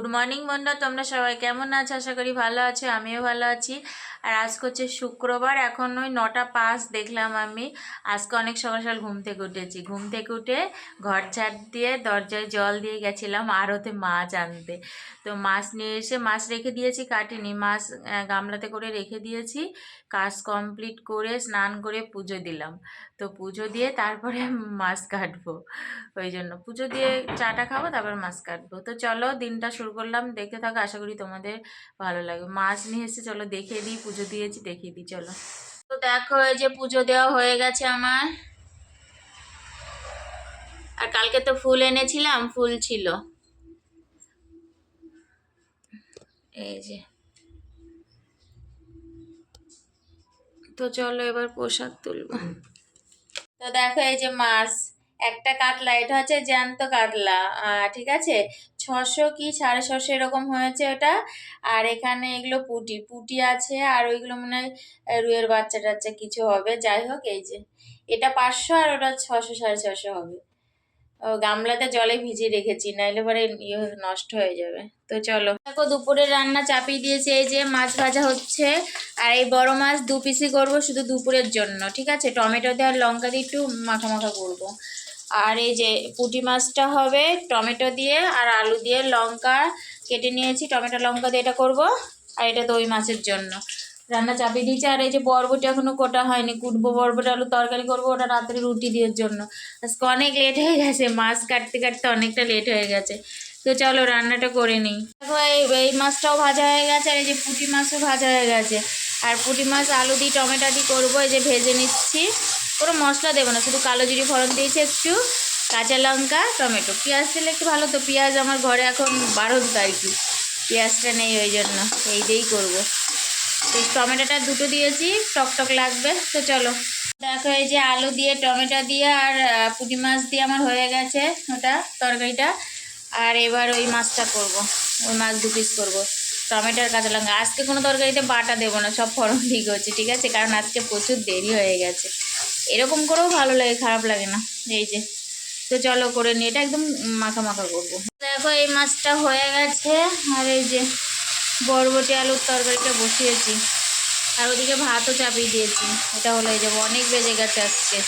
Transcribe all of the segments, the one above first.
Good morning বন্ধুরা, তোমরা সবাই কেমন আছো? আশা করি ভালো আছো, আমিও ভালো আছি। আর আজকে হচ্ছে শুক্রবার, এখন ওই 9টা 5 দেখলাম। আমি আজকে অনেক সকাল সকাল ঘুম থেকে উঠেছি। ঘুম থেকে উঠে ঘর ঝাড় দিয়ে দরজায় জল দিয়ে গেছিলাম আড়তে মাছ আনতে। তো মাছ নিয়ে এসে মাছ রেখে দিয়েছি, কাটিনি মাছ, গামলাতে করে রেখে দিয়েছি। কাজ কমপ্লিট করে স্নান করে পুজো দিলাম। তো পুজো দিয়ে তারপরে মাছ কাটবো। ওই জন্য পুজো দিয়ে চাটা খাবো, তারপর মাছ কাটবো। তো চলো দিনটা শুরু করলাম, দেখতে থাকো, আশা করি তোমাদের ভালো লাগবে। মাছ নিয়ে এসে চলো দেখিয়ে দিই, পুজো দিয়েছি দেখিয়ে দিই চলো। তো দেখো এই যে পুজো দেওয়া হয়ে গেছে আমার। আর কালকে তো ফুল এনেছিলাম, ফুল ছিল এই যে। তো চলো এবার প্রসাদ তুলবো। তো দেখো এই যে মাছ, একটা কাতলা, এটা হচ্ছে জ্যান্ত কাতলা। ঠিক আছে, 600 কি 650 এরকম হয়েছে ওটা। আর এখানে এগুলো পুটি পুটি আছে, আর ওইগুলো মনে হয় রুইয়ের বাচ্চা টাচ্চা কিছু হবে। যাই হোক এই যে, এটা 500 আর ওটা 600 650 হবে। ও গামলাতে জলে ভিজিয়ে রেখেছি, নাইলে পরে নষ্ট হয়ে যাবে। তো চলো দেখো দুপুরের রান্না চাপিয়ে দিয়েছে, এই যে মাছ ভাজা হচ্ছে। আর এই বড় মাছ 2 পিসই করবো শুধু দুপুরের জন্য, ঠিক আছে। টমেটো দিয়ে আর লঙ্কা দিয়ে একটু মাখা মাখা করবো। আর এই যে পুঁটি মাছটা হবে টমেটো দিয়ে আর আলু দিয়ে, লঙ্কা কেটে নিয়েছি, টমেটো লঙ্কা দিয়ে এটা করবো। আর এটা দই মাছের জন্য রান্না চাপিয়ে দিয়েছি। আর এই যে বরবটি এখনো কোটা হয়নি, কুটবো, বরবটি আলু তরকারি করবো, ওটা রাত্রে রুটি দেওয়ার জন্য। আজকে অনেক লেট হয়ে গেছে, মাছ কাটতে কাটতে অনেকটা লেট হয়ে গেছে। তো চলো রান্নাটা করে নিই। দেখো এই মাছটাও ভাজা হয়ে গেছে, আর এই যে পুঁটি মাছও ভাজা হয়ে গেছে। আর পুঁটি মাছ আলু দিয়ে টমেটো দিয়ে করবো, এই যে ভেজে নিচ্ছি। কোনো মশলা দেবো না, শুধু কালো জিরে ফোড়ন দিয়েছি, একটু কাঁচা লঙ্কা, টমেটো, পেঁয়াজ দিলে একটু ভালো। তো পেঁয়াজ আমার ঘরে এখন 12 আর কি, পেঁয়াজটা নেই, ওই জন্য এই দিয়েই করবো। এই টমেটোটা দুটো দিয়েছি, টক লাগবে। তো চলো দেখো এই যে আলু দিয়ে টমেটো দিয়ে আর পুঁটি মাছ দিয়ে আমার হয়ে গেছে ওটা তরকারিটা। আর এবার ওই মাছটা করব, ওই মাছ 2 পিস করবো। টমেটো আর কাঁচা লঙ্কা, আজকে কোনো তরকারিতে বাটা দেবো না, সব ফোড়ন দিয়ে করছি, ঠিক আছে, কারণ আজকে প্রচুর দেরি হয়ে গেছে। এরকম করেও ভালো লাগে, খারাপ লাগে না। এই যে, তো চলো করে নিয়ে এটা একদম মাখা মাখা করবো। দেখো এই মাছটা হয়ে গেছে। আর এই যে বরবটি আলুর তরকারিটা বসিয়েছি, আর ওদিকে ভাতও চাপিয়ে দিয়েছি। এটা হলো এই যে, অনেক বেজে গেছে আজকে।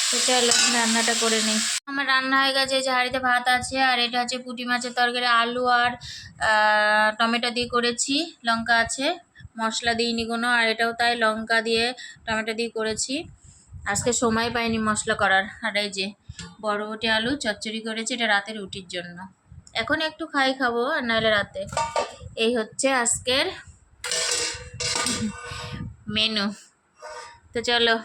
তো চলো রান্নাটা করে নিই। আমার রান্না হয়ে গেছে, যে হাঁড়িতে ভাত আছে। আর এটা হচ্ছে পুঁটি মাছের তরকারি, আলু আর টমেটো দিয়ে করেছি, লঙ্কা আছে, মশলা দিইনি কোনো। আর এটাও তাই, লঙ্কা দিয়ে টমেটো দিয়ে করেছি, আজকে সময় পাইনি মশলা করার। আর এই যে বরবটি আলু চচ্চড়ি করেছি, এটা রাতে রুটির জন্য। এখন একটু খাবো, আর নাহলে রাতে। এই হচ্ছে আজকের মেনু। তো চলো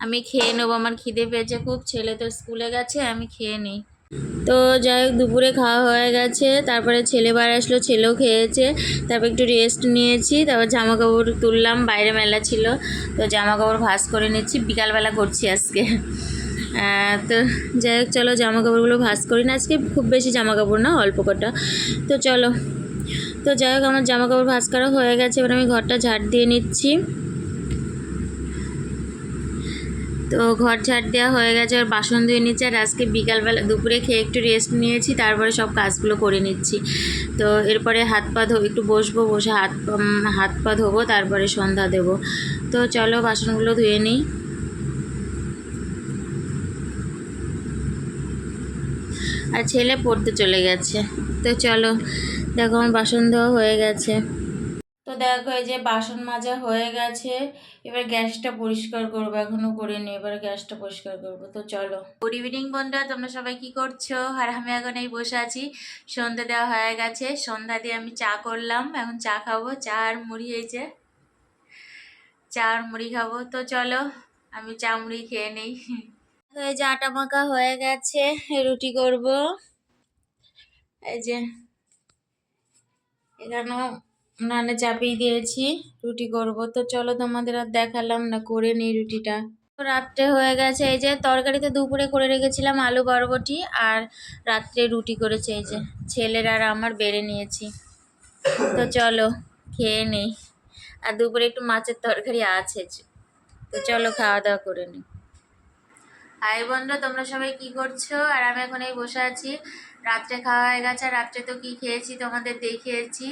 আমি খেয়ে নেবো, আমার খিদে পেয়েছে খুব। ছেলে তো স্কুলে গেছে, আমি খেয়ে নিই। তো যাই হোক দুপুরে খাওয়া হয়ে গেছে, তারপরে ছেলে বাড়ি আসলো, ছেলেও খেয়েছে। তারপর একটু রেস্ট নিয়েছি, তারপর জামা কাপড় তুললাম, বাইরে মেলা ছিল, তো জামা কাপড় ভাঁজ করে নিচ্ছি, বিকালবেলা করছি আজকে। তো যাই হোক চলো জামা কাপড়গুলো ভাঁজ করি না, আজকে খুব বেশি জামা কাপড় না, অল্প কটা। তো চলো, তো যাই হোক আমার জামা কাপড় ভাঁজ করা হয়ে গেছে, এবার আমি ঘরটা ঝাড় দিয়ে নিচ্ছি। তো ঘর ঝাড় দেওয়া হয়ে গেছে, আর বাসন ধুয়ে নিচ্ছি। আর আজকে বিকালবেলা দুপুরে খেয়ে একটু রেস্ট নিয়েছি, তারপরে সব কাজগুলো করে নিচ্ছি। তো এরপরে হাত পা একটু বসবো, বসে হাত পা ধোবো, তারপরে সন্ধ্যা দেব। তো চলো বাসনগুলো ধুয়ে নিই। আর ছেলে পড়তে চলে গেছে। তো চলো দেখো আমার বাসন ধোয়া হয়ে গেছে। তো দেখো এই যে বাসন মাজা হয়ে গেছে, এবার গ্যাসটা পরিষ্কার করবো, এখনো করিনি, এবার গ্যাসটা পরিষ্কার করবো। তো চলো। গুড ইভিনিং বন্ধুরা, তোমরা সবাই কি করছো? আর আমি এখন এই বসে আছি, সন্ধ্যা দেওয়া হয়ে গেছে, সন্ধ্যা দিয়ে আমি চা করলাম, এখন চা খাবো, চা আর মুড়ি হয়েছে, চা আর মুড়ি খাবো। তো চলো আমি চা মুড়ি খেয়ে নিই। এই যে আটা মাখা হয়ে গেছে, রুটি করব। এই যে এখানেও নানে চাপিয়ে দিয়েছি, রুটি করব। তো চলো তোমাদের আর দেখালাম না, করে নিই রুটিটা। রাত্রে হয়ে গেছে, এই যে তরকারিতে দুপুরে করে রেখেছিলাম আলু বরবটি, আর রাত্রে রুটি করেছে এই যে, ছেলের আর আমার বেড়ে নিয়েছি। তো চলো খেয়ে নেই, আর দুপুরে একটু মাছের তরকারি আছে। তো চলো খাওয়া দাওয়া করে নিই। হাই বন্ধু, তোমরা সবাই কি করছো? আর আমি এখন এই বসে আছি, রাত্রে খাওয়া হয়ে গেছে। রাত্রে তো কি খেয়েছি তোমাদের দেখিয়েছি।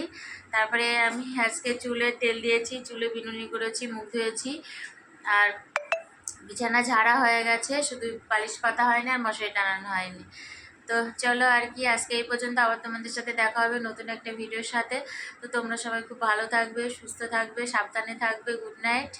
তারপরে আমি আজকে চুলে তেল দিয়েছি, চুলে বিনুনি করেছি, মুখ ধুয়েছি, আর বিছানা ঝাড়া হয়ে গেছে, শুধু বালিশ পাতা হয়নি আর মশারি টানানো হয়নি। তো চলো আর কি, আজকে এই পর্যন্ত। আবার তোমাদের সাথে দেখা হবে নতুন একটা ভিডিওর সাথে। তো তোমরা সবাই খুব ভালো থাকবে, সুস্থ থাকবে, সাবধানে থাকবে। Good night.